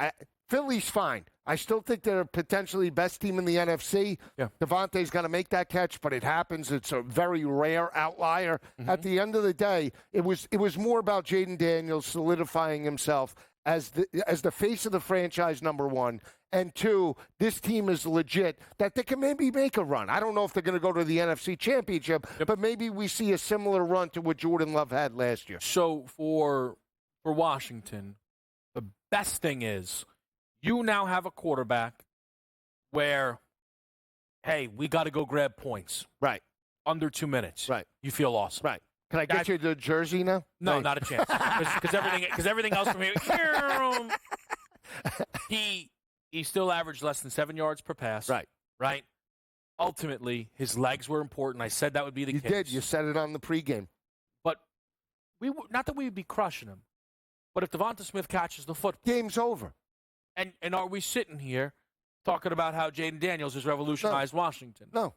Philly's fine. I still think they're potentially best team in the NFC. Yeah. Devontae's going to make that catch, but it happens. It's a very rare outlier. Mm-hmm. At the end of the day, it was more about Jaden Daniels solidifying himself as the face of the franchise, number one. And two, this team is legit that they can maybe make a run. I don't know if they're going to go to the NFC Championship, but maybe we see a similar run to what Jordan Love had last year. So for Washington, the best thing is you now have a quarterback where, hey, we got to go grab points. Right. Under 2 minutes. Right. You feel awesome. Right. Can I get you the jersey now? No, Right. not a chance. Because everything else from here. He still averaged less than 7 yards per pass. Right. Right. Ultimately, his legs were important. I said that would be the case. You did. You said it on the pregame. But not that we would be crushing him, but if Devonta Smith catches the football, game's over. And are we sitting here talking about how Jaden Daniels has revolutionized Washington? No.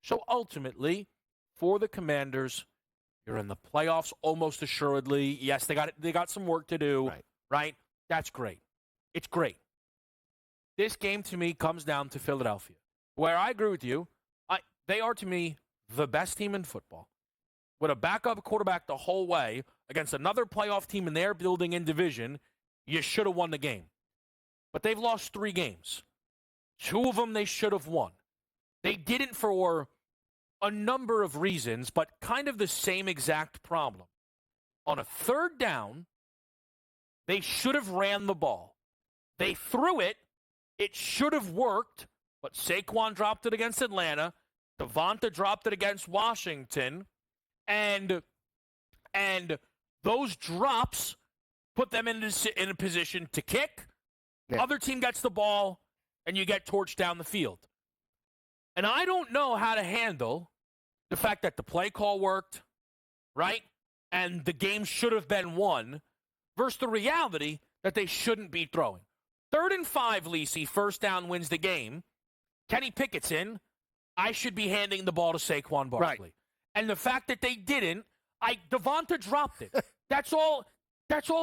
So ultimately, for the Commanders, you're in the playoffs almost assuredly. Yes, they got some work to do. Right? That's great. It's great. This game to me comes down to Philadelphia, where I agree with you. They are to me the best team in football. With a backup quarterback the whole way against another playoff team in their building and division, you should have won the game. But they've lost 3 games. 2 of them they should have won. They didn't for a number of reasons, but kind of the same exact problem. On a third down, they should have ran the ball. They threw it. It should have worked, but Saquon dropped it against Atlanta. Devonta dropped it against Washington. And those drops put them in a position to kick. Yeah. Other team gets the ball, and you get torched down the field. And I don't know how to handle the fact that the play call worked, right? And the game should have been won, versus the reality that they shouldn't be throwing. 3rd and 5, Lisi, first down wins the game. Kenny Pickett's in. I should be handing the ball to Saquon Barkley. Right. And the fact that they didn't, Devonta dropped it. That's all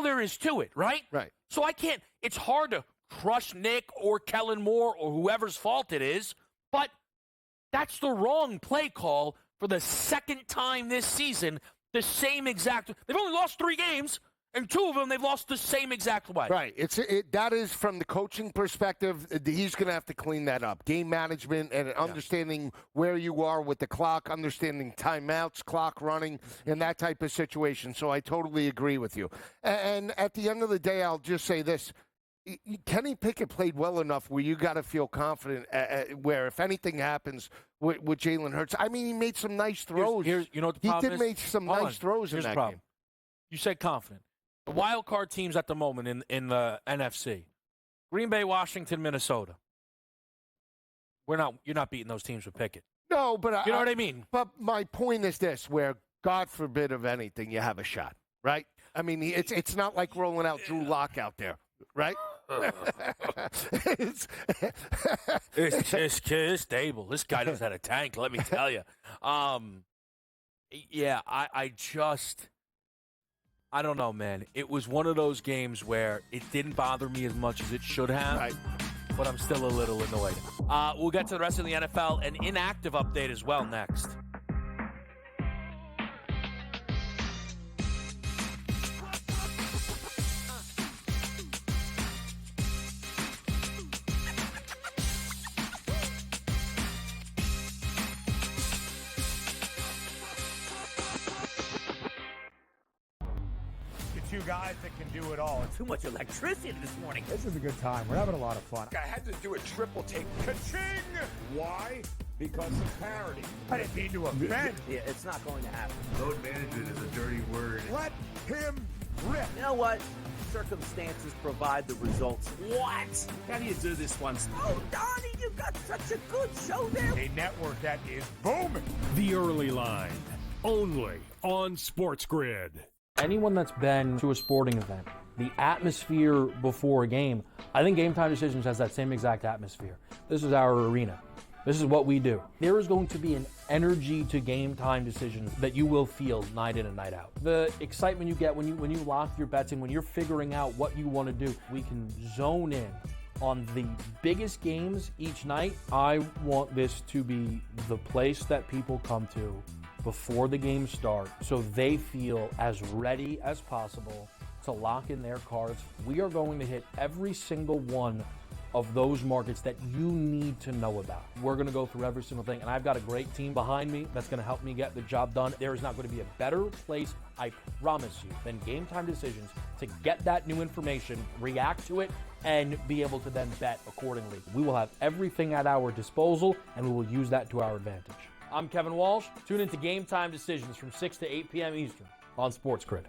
there is to it, right? Right. So I can't, it's hard to crush Nick or Kellen Moore or whoever's fault it is, but that's the wrong play call for the second time this season. The same exact, they've only lost 3 games, and 2 of them they've lost the same exact way. Right. That is from the coaching perspective. He's going to have to clean that up. Game management and understanding where you are with the clock, understanding timeouts, clock running, and that type of situation. So I totally agree with you. And at the end of the day, I'll just say this. Kenny Pickett played well enough where you got to feel confident where if anything happens with Jalen Hurts. I mean, he made some nice throws. You know what the problem is? He did make some nice throws in that game. You said confident. The wild card teams at the moment in the NFC, Green Bay, Washington, Minnesota. You're not beating those teams with Pickett. No, but you know what I mean? But my point is this, where God forbid of anything, you have a shot, right? I mean, it's not like rolling out Drew Lock out there, right? It's stable. This guy knows how to tank, let me tell you. I don't know, man. It was one of those games where it didn't bother me as much as it should have, right, but I'm still a little annoyed. We'll get to the rest of the NFL, an inactive update as well next. Two guys that can do it all. Too much electricity this morning. This is a good time. We're having a lot of fun. I had to do a triple take. Ka-ching! Why? Because of parity. I didn't mean to offend. Yeah, it's not going to happen. Load management is a dirty word. Let him rip. You know what? Circumstances provide the results. What? How do you do this one? Oh, Donnie, you got such a good show there. A network that is booming. The Early Line, only on SportsGrid. Anyone that's been to a sporting event, the atmosphere before a game, I think Game Time Decisions has that same exact atmosphere. This is our arena. This is what we do. There is going to be an energy to Game Time Decisions that you will feel night in and night out. The excitement you get when you lock your bets in, when you're figuring out what you want to do, we can zone in on the biggest games each night. I want this to be the place that people come to before the games start so they feel as ready as possible to lock in their cards. We are going to hit every single one of those markets that you need to know about. We're going to go through every single thing, and I've got a great team behind me that's going to help me get the job done. There is not going to be a better place, I promise you, than Game Time Decisions to get that new information, react to it, and be able to then bet accordingly. We will have everything at our disposal, and we will use that to our advantage. I'm Kevin Walsh. Tune into Game Time Decisions from 6 to 8 p.m. Eastern on SportsGrid.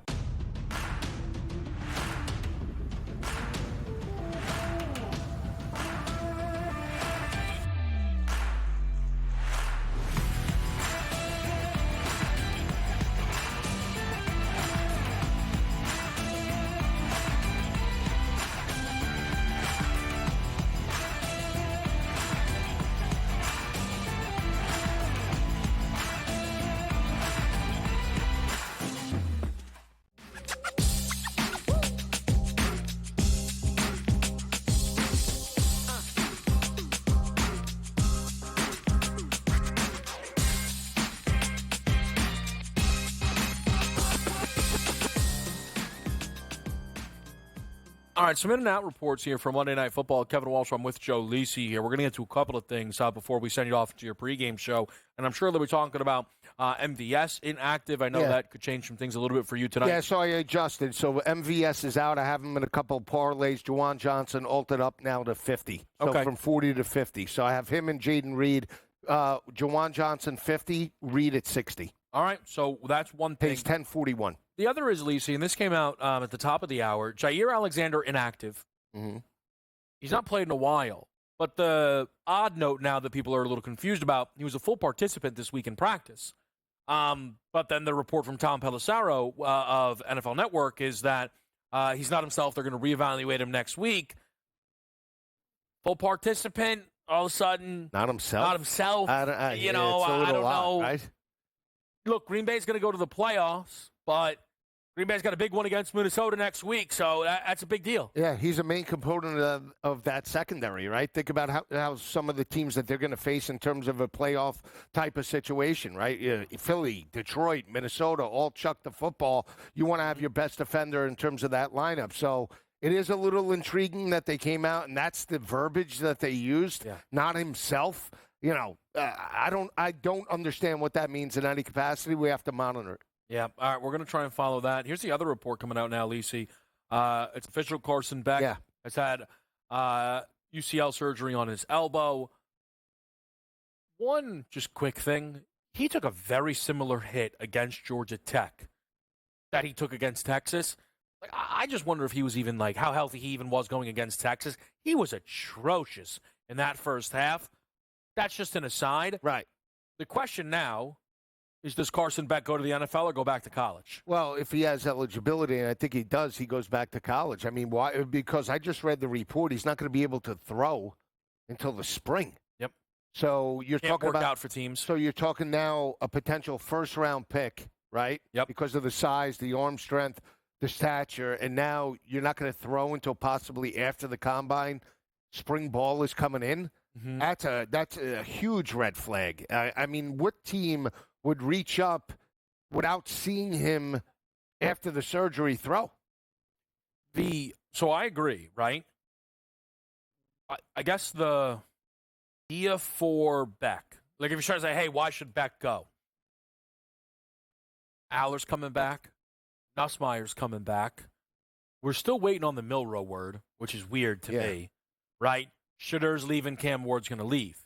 All right, some in and out reports here from Monday Night Football. Kevin Walsh, I'm with Joe Lisi here. We're going to get to a couple of things before we send you off to your pregame show. And I'm sure that we're talking about MVS inactive. I know that could change some things a little bit for you tonight. Yeah, so I adjusted. So MVS is out. I have him in a couple of parlays. Juwan Johnson altered up now to 50. So from 40 to 50. So I have him and Jaden Reed. Juwan Johnson 50, Reed at 60. All right, so that's one thing. Pays 1041. The other is, Lisi, and this came out at the top of the hour, Jair Alexander inactive. Mm-hmm. He's not played in a while. But the odd note now that people are a little confused about, he was a full participant this week in practice. But then the report from Tom Pelissero of NFL Network is that he's not himself. They're going to reevaluate him next week. Full participant, all of a sudden. Not himself? Not himself. I don't know. Right? Look, Green Bay's going to go to the playoffs, but Green Bay's got a big one against Minnesota next week, so that's a big deal. Yeah, he's a main component of that secondary, right? Think about how some of the teams that they're going to face in terms of a playoff type of situation, right? Philly, Detroit, Minnesota, all chuck the football. You want to have your best defender in terms of that lineup. So it is a little intriguing that they came out, and that's the verbiage that they used, not himself. I don't understand what that means in any capacity. We have to monitor it. Yeah, all right, we're going to try and follow that. Here's the other report coming out now, Lisi. It's official. Carson Beck has had UCL surgery on his elbow. One just quick thing. He took a very similar hit against Georgia Tech that he took against Texas. Like, I just wonder if he was even, how healthy he even was going against Texas. He was atrocious in that first half. That's just an aside. Right. The question now is, does Carson Beck go to the NFL or go back to college? Well, if he has eligibility, and I think he does, he goes back to college. I mean, why? Because I just read the report. He's not going to be able to throw until the spring. Yep. So you're Can't talking work about out for teams. So you're talking now a potential first-round pick, right? Yep. Because of the size, the arm strength, the stature, and now you're not going to throw until possibly after the combine. Spring ball is coming in. Mm-hmm. That's a huge red flag. I mean, what team would reach up without seeing him after the surgery throw? So I agree, right? I guess the idea for Beck, like if you're trying to say, hey, why should Beck go? Aller's coming back. Nussmeier's coming back. We're still waiting on the Milroe word, which is weird to me, right? Shitter's leaving, Cam Ward's going to leave.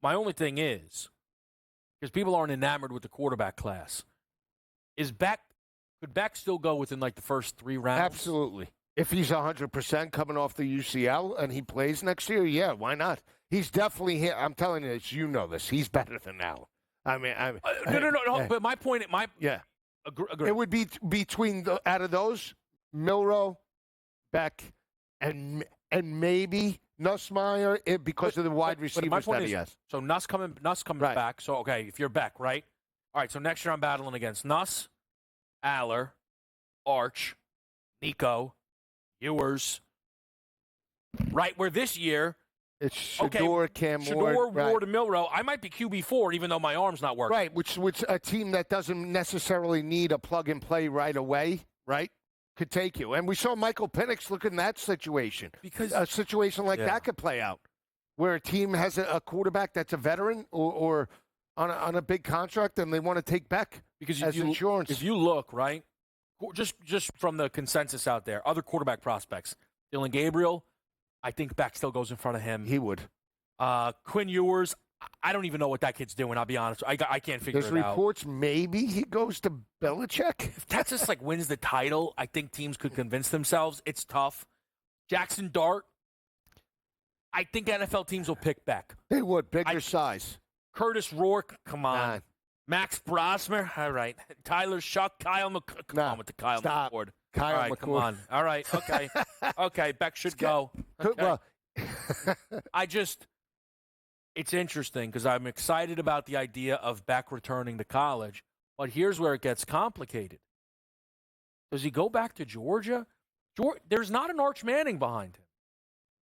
My only thing is, because people aren't enamored with the quarterback class, could Beck still go within the first 3 rounds? Absolutely. If he's 100% coming off the UCL and he plays next year, yeah, why not? He's definitely here. I'm telling you this, you know this. He's better than Allen. No. But my point, agree. It would be between out of those, Milroe, Beck, and maybe Nussmeier because of the wide receivers that he has. So Nuss comes back. So, okay, if you're Beck, right? All right, so next year I'm battling against Nuss, Aller, Arch, Nico, Ewers. Right, where this year it's Shador, Cam Ward, Ward, and Milroe. I might be QB4 even though my arm's not working. Right, which a team that doesn't necessarily need a plug-and-play right away, right, could take you. And we saw Michael Penix look in that situation. Because a situation like that could play out, where a team has a quarterback that's a veteran or on a big contract and they want to take Beck as insurance. If you look, right, just from the consensus out there, other quarterback prospects, Dylan Gabriel, I think Beck still goes in front of him. He would. Quinn Ewers, I don't even know what that kid's doing. I'll be honest. I can't figure it out. There's reports maybe he goes to Belichick. If Texas wins the title, I think teams could convince themselves. It's tough. Jackson Dart, I think NFL teams will pick Beck. They would. Bigger size. Curtis Rourke, come on. Max Brosmer, all right. Tyler Shuck, Kyle McCord. Come on with the Kyle McCord. Kyle all right, McCord. Come on. All right, okay. Okay, Beck should go. Okay. Well, it's interesting because I'm excited about the idea of Beck returning to college, but here's where it gets complicated. Does he go back to Georgia? There's not an Arch Manning behind him.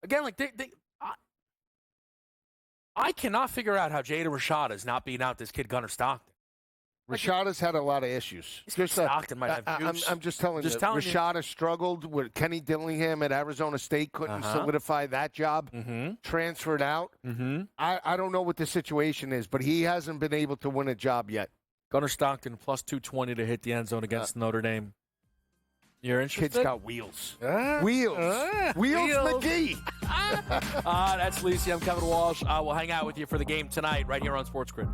Again, I cannot figure out how Jada Rashada is not beating out this kid Gunnar Stockton. Rashada's had a lot of issues. Stockton might have juice. I'm just telling you. Rashada struggled with Kenny Dillingham at Arizona State, couldn't solidify that job, transferred out. I don't know what the situation is, but he hasn't been able to win a job yet. Gunnar Stockton plus 220 to hit the end zone against Notre Dame. You're interested? Kid's got wheels. Wheels McGee. That's Lisi. I'm Kevin Walsh. We'll hang out with you for the game tonight right here on SportsGrid.